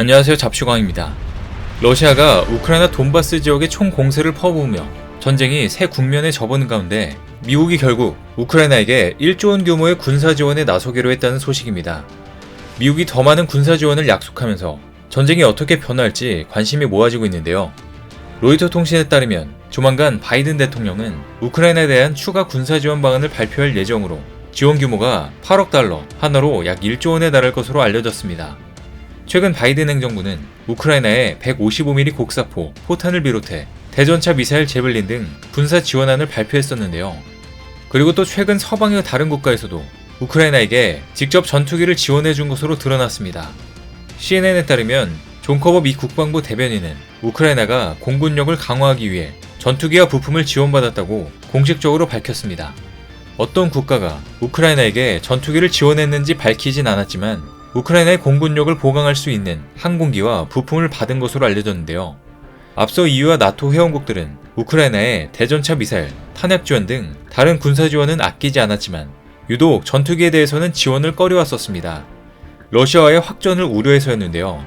안녕하세요, 잡슈광입니다. 러시아가 우크라이나 돈바스 지역에 총 공세를 퍼부으며 전쟁이 새 국면에 접어든 가운데 미국이 결국 우크라이나에게 1조 원 규모의 군사 지원에 나서기로 했다는 소식입니다. 미국이 더 많은 군사 지원을 약속하면서 전쟁이 어떻게 변화할지 관심이 모아지고 있는데요. 로이터 통신에 따르면 조만간 바이든 대통령은 우크라이나에 대한 추가 군사 지원 방안을 발표할 예정으로 지원 규모가 8억 달러, 하나로 약 1조 원에 달할 것으로 알려졌습니다. 최근 바이든 행정부는 우크라이나에 155mm 곡사포, 포탄을 비롯해 대전차 미사일 제블린 등 군사 지원안을 발표했었는데요. 그리고 또 최근 서방의 다른 국가에서도 우크라이나에게 직접 전투기를 지원해준 것으로 드러났습니다. CNN에 따르면 존 커버 미 국방부 대변인은 우크라이나가 공군력을 강화하기 위해 전투기와 부품을 지원받았다고 공식적으로 밝혔습니다. 어떤 국가가 우크라이나에게 전투기를 지원했는지 밝히진 않았지만 우크라이나의 공군력을 보강할 수 있는 항공기와 부품을 받은 것으로 알려졌는데요. 앞서 EU와 나토 회원국들은 우크라이나에 대전차 미사일, 탄약 지원 등 다른 군사 지원은 아끼지 않았지만 유독 전투기에 대해서는 지원을 꺼려왔었습니다. 러시아와의 확전을 우려해서였는데요.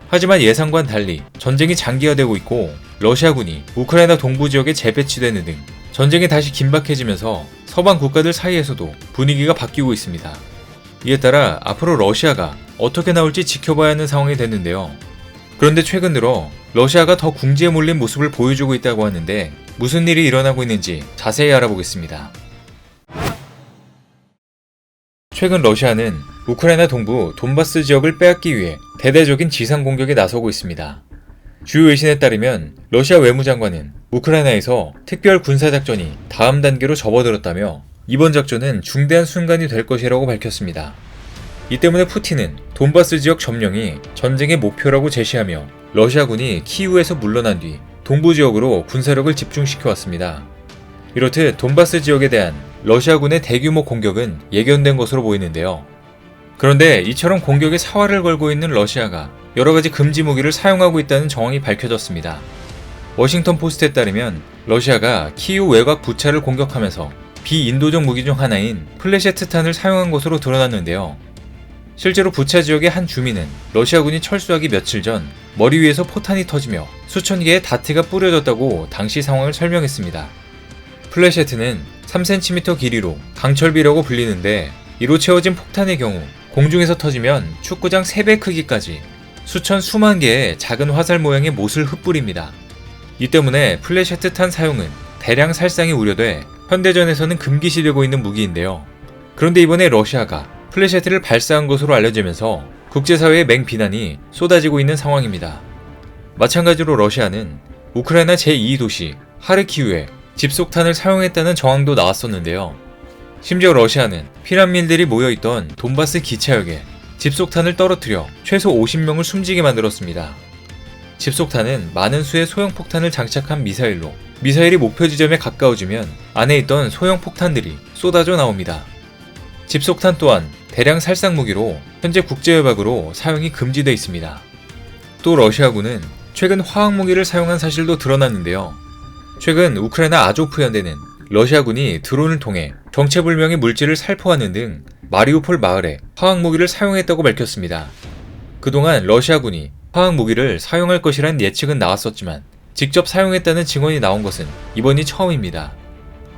하지만 예상과는 달리 전쟁이 장기화되고 있고 러시아군이 우크라이나 동부 지역에 재배치되는 등 전쟁이 다시 긴박해지면서 서방 국가들 사이에서도 분위기가 바뀌고 있습니다. 이에 따라 앞으로 러시아가 어떻게 나올지 지켜봐야 하는 상황이 됐는데요. 그런데 최근 들어 러시아가 더 궁지에 몰린 모습을 보여주고 있다고 하는데 무슨 일이 일어나고 있는지 자세히 알아보겠습니다. 최근 러시아는 우크라이나 동부 돈바스 지역을 빼앗기 위해 대대적인 지상 공격에 나서고 있습니다. 주요 외신에 따르면 러시아 외무장관은 우크라이나에서 특별 군사작전이 다음 단계로 접어들었다며 이번 작전은 중대한 순간이 될 것이라고 밝혔습니다. 이 때문에 푸틴은 돈바스 지역 점령이 전쟁의 목표라고 제시하며 러시아군이 키이우에서 물러난 뒤 동부 지역으로 군사력을 집중시켜왔습니다. 이렇듯 돈바스 지역에 대한 러시아군의 대규모 공격은 예견된 것으로 보이는데요. 그런데 이처럼 공격에 사활을 걸고 있는 러시아가 여러가지 금지 무기를 사용하고 있다는 정황이 밝혀졌습니다. 워싱턴 포스트에 따르면 러시아가 키이우 외곽 부차를 공격하면서 비인도적 무기 중 하나인 플래셰트탄을 사용한 것으로 드러났는데요. 실제로 부차 지역의 한 주민은 러시아군이 철수하기 며칠 전 머리 위에서 포탄이 터지며 수천 개의 다트가 뿌려졌다고 당시 상황을 설명했습니다. 플래셰트는 3cm 길이로 강철비라고 불리는데 이로 채워진 폭탄의 경우 공중에서 터지면 축구장 3배 크기까지 수만 개의 작은 화살 모양의 못을 흩뿌립니다. 이 때문에 플래셰트탄 사용은 대량 살상이 우려돼 현대전에서는 금기시되고 있는 무기인데요. 그런데 이번에 러시아가 플래셰트를 발사한 것으로 알려지면서 국제사회의 맹비난이 쏟아지고 있는 상황입니다. 마찬가지로 러시아는 우크라이나 제2도시 하르키우에 집속탄을 사용했다는 정황도 나왔었는데요. 심지어 러시아는 피난민들이 모여있던 돈바스 기차역에 집속탄을 떨어뜨려 최소 50명을 숨지게 만들었습니다. 집속탄은 많은 수의 소형폭탄을 장착한 미사일로 미사일이 목표 지점에 가까워지면 안에 있던 소형 폭탄들이 쏟아져 나옵니다. 집속탄 또한 대량 살상 무기로 현재 국제협약으로 사용이 금지되어 있습니다. 또 러시아군은 최근 화학무기를 사용한 사실도 드러났는데요. 최근 우크라이나 아조프 연대는 러시아군이 드론을 통해 정체불명의 물질을 살포하는 등 마리우폴 마을에 화학무기를 사용했다고 밝혔습니다. 그동안 러시아군이 화학무기를 사용할 것이란 예측은 나왔었지만 직접 사용했다는 증언이 나온 것은 이번이 처음입니다.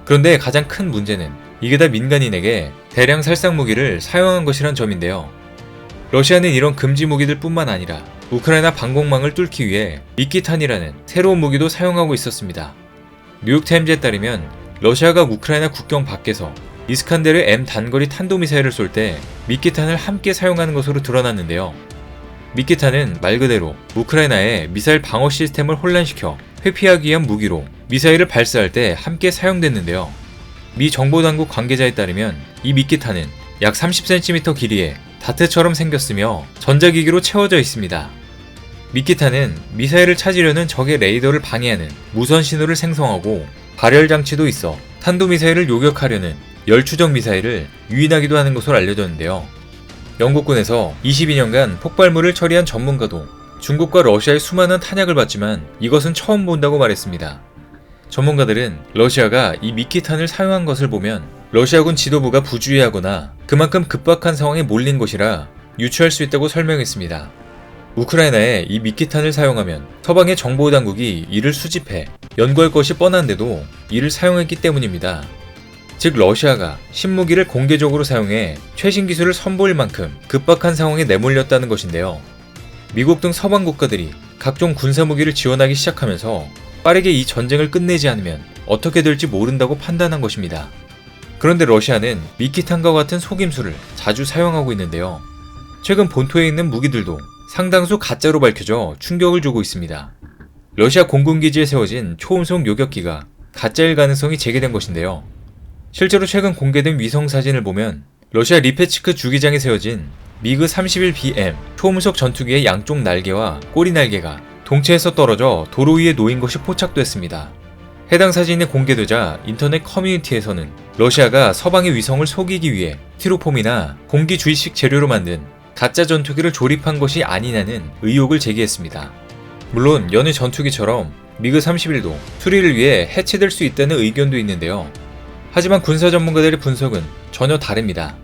그런데 가장 큰 문제는 이게 다 민간인에게 대량 살상 무기를 사용한 것이란 점인데요. 러시아는 이런 금지 무기들 뿐만 아니라 우크라이나 방공망을 뚫기 위해 미끼탄이라는 새로운 무기도 사용하고 있었습니다. 뉴욕타임즈에 따르면 러시아가 우크라이나 국경 밖에서 이스칸데르 M 단거리 탄도미사일을 쏠 때 미끼탄을 함께 사용하는 것으로 드러났는데요. 미끼탄은 말 그대로 우크라이나의 미사일 방어 시스템을 혼란시켜 회피하기 위한 무기로 미사일을 발사할 때 함께 사용됐는데요. 미 정보당국 관계자에 따르면 이 미끼탄은 약 30cm 길이에 다트처럼 생겼으며 전자기기로 채워져 있습니다. 미끼탄은 미사일을 찾으려는 적의 레이더를 방해하는 무선 신호를 생성하고 발열 장치도 있어 탄도미사일을 요격하려는 열추적 미사일을 유인하기도 하는 것으로 알려졌는데요. 영국군에서 22년간 폭발물을 처리한 전문가도 중국과 러시아의 수많은 탄약을 봤지만 이것은 처음 본다고 말했습니다. 전문가들은 러시아가 이 미끼탄을 사용한 것을 보면 러시아군 지도부가 부주의하거나 그만큼 급박한 상황에 몰린 것이라 유추할 수 있다고 설명했습니다. 우크라이나에 이 미끼탄을 사용하면 서방의 정보당국이 이를 수집해 연구할 것이 뻔한데도 이를 사용했기 때문입니다. 즉 러시아가 신무기를 공개적으로 사용해 최신 기술을 선보일 만큼 급박한 상황에 내몰렸다는 것인데요. 미국 등 서방 국가들이 각종 군사무기를 지원하기 시작하면서 빠르게 이 전쟁을 끝내지 않으면 어떻게 될지 모른다고 판단한 것입니다. 그런데 러시아는 미끼탄과 같은 속임수를 자주 사용하고 있는데요. 최근 본토에 있는 무기들도 상당수 가짜로 밝혀져 충격을 주고 있습니다. 러시아 공군기지에 세워진 초음속 요격기가 가짜일 가능성이 제기된 것인데요. 실제로 최근 공개된 위성 사진을 보면 러시아 리페츠크 주기장에 세워진 미그 31BM 초음속 전투기의 양쪽 날개와 꼬리 날개가 동체에서 떨어져 도로 위에 놓인 것이 포착됐습니다. 해당 사진이 공개되자 인터넷 커뮤니티에서는 러시아가 서방의 위성을 속이기 위해 스티로폼이나 공기 주입식 재료로 만든 가짜 전투기를 조립한 것이 아니냐는 의혹을 제기했습니다. 물론 여느 전투기처럼 미그 31도 수리를 위해 해체될 수 있다는 의견도 있는데요. 하지만 군사 전문가들의 분석은 전혀 다릅니다.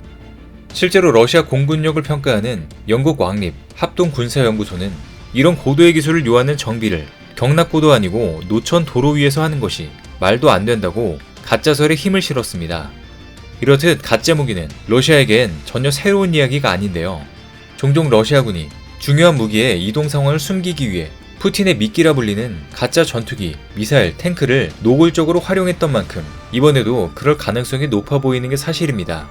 실제로 러시아 공군력을 평가하는 영국 왕립 합동군사연구소는 이런 고도의 기술을 요하는 정비를 경납고도 아니고 노천 도로 위에서 하는 것이 말도 안 된다고 가짜설에 힘을 실었습니다. 이렇듯 가짜 무기는 러시아에겐 전혀 새로운 이야기가 아닌데요. 종종 러시아군이 중요한 무기의 이동 상황을 숨기기 위해 푸틴의 미끼라 불리는 가짜 전투기, 미사일, 탱크를 노골적으로 활용했던 만큼 이번에도 그럴 가능성이 높아 보이는 게 사실입니다.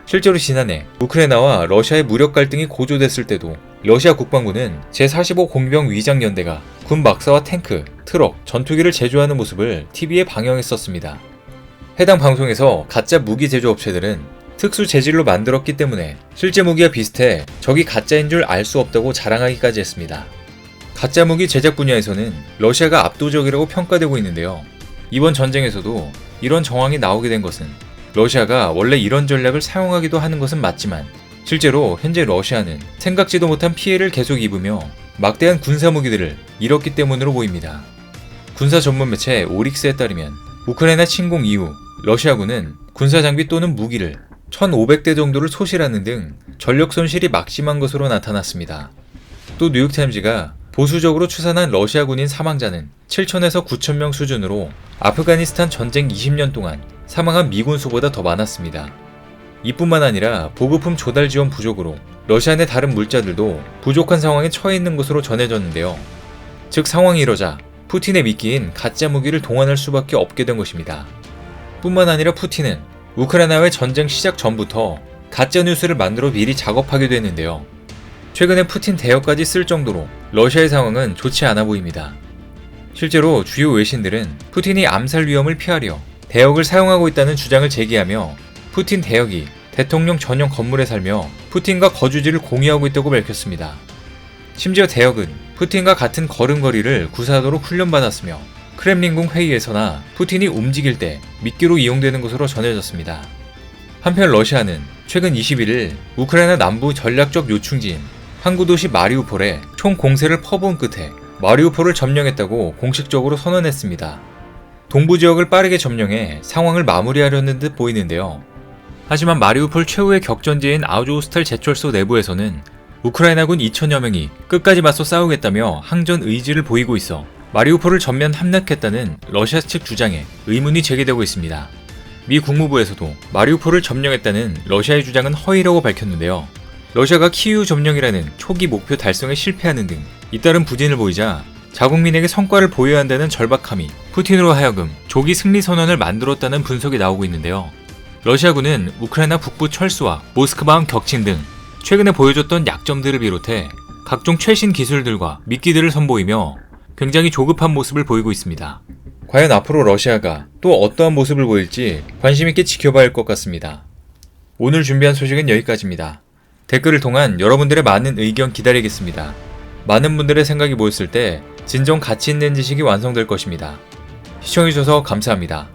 실제로 지난해 우크라이나와 러시아의 무력 갈등이 고조됐을 때도 러시아 국방부는 제45 공병 위장연대가 군 막사와 탱크, 트럭, 전투기를 제조하는 모습을 TV에 방영했었습니다. 해당 방송에서 가짜 무기 제조업체들은 특수 재질로 만들었기 때문에 실제 무기와 비슷해 적이 가짜인 줄 알 수 없다고 자랑하기까지 했습니다. 가짜 무기 제작 분야에서는 러시아가 압도적이라고 평가되고 있는데요. 이번 전쟁에서도 이런 정황이 나오게 된 것은 러시아가 원래 이런 전략을 사용하기도 하는 것은 맞지만 실제로 현재 러시아는 생각지도 못한 피해를 계속 입으며 막대한 군사 무기들을 잃었기 때문으로 보입니다. 군사 전문 매체 오릭스에 따르면 우크라이나 침공 이후 러시아군은 군사 장비 또는 무기를 1,500대 정도를 소실하는 등 전력 손실이 막심한 것으로 나타났습니다. 또 뉴욕타임즈가 보수적으로 추산한 러시아 군인 사망자는 7,000에서 9,000명 수준으로 아프가니스탄 전쟁 20년 동안 사망한 미군 수보다 더 많았습니다. 이뿐만 아니라 보급품 조달 지원 부족으로 러시아 내 다른 물자들도 부족한 상황에 처해 있는 것으로 전해졌는데요. 즉 상황이 이러자 푸틴의 미끼인 가짜 무기를 동원할 수밖에 없게 된 것입니다. 뿐만 아니라 푸틴은 우크라이나와의 전쟁 시작 전부터 가짜 뉴스를 만들어 미리 작업하기도 했는데요. 최근에 푸틴 대여까지 쓸 정도로 러시아의 상황은 좋지 않아 보입니다. 실제로 주요 외신들은 푸틴이 암살 위험을 피하려 대역을 사용하고 있다는 주장을 제기하며 푸틴 대역이 대통령 전용 건물에 살며 푸틴과 거주지를 공유하고 있다고 밝혔습니다. 심지어 대역은 푸틴과 같은 걸음걸이를 구사하도록 훈련받았으며 크렘린궁 회의에서나 푸틴이 움직일 때 미끼로 이용되는 것으로 전해졌습니다. 한편 러시아는 최근 21일 우크라이나 남부 전략적 요충지인 항구 도시 마리우폴에 총 공세를 퍼부은 끝에 마리우폴을 점령했다고 공식적으로 선언했습니다. 동부 지역을 빠르게 점령해 상황을 마무리하려는 듯 보이는데요. 하지만 마리우폴 최후의 격전지인 아조스탈 제철소 내부에서는 우크라이나군 2,000여 명이 끝까지 맞서 싸우겠다며 항전 의지를 보이고 있어 마리우폴을 전면 함락했다는 러시아 측 주장에 의문이 제기되고 있습니다. 미 국무부에서도 마리우폴을 점령했다는 러시아의 주장은 허위라고 밝혔는데요. 러시아가 키이우 점령이라는 초기 목표 달성에 실패하는 등 잇따른 부진을 보이자 자국민에게 성과를 보여야 한다는 절박함이 푸틴으로 하여금 조기 승리 선언을 만들었다는 분석이 나오고 있는데요. 러시아군은 우크라이나 북부 철수와 모스크바함 격침 등 최근에 보여줬던 약점들을 비롯해 각종 최신 기술들과 미끼들을 선보이며 굉장히 조급한 모습을 보이고 있습니다. 과연 앞으로 러시아가 또 어떠한 모습을 보일지 관심있게 지켜봐야 할 것 같습니다. 오늘 준비한 소식은 여기까지입니다. 댓글을 통한 여러분들의 많은 의견 기다리겠습니다. 많은 분들의 생각이 모였을 때 진정 가치 있는 지식이 완성될 것입니다. 시청해주셔서 감사합니다.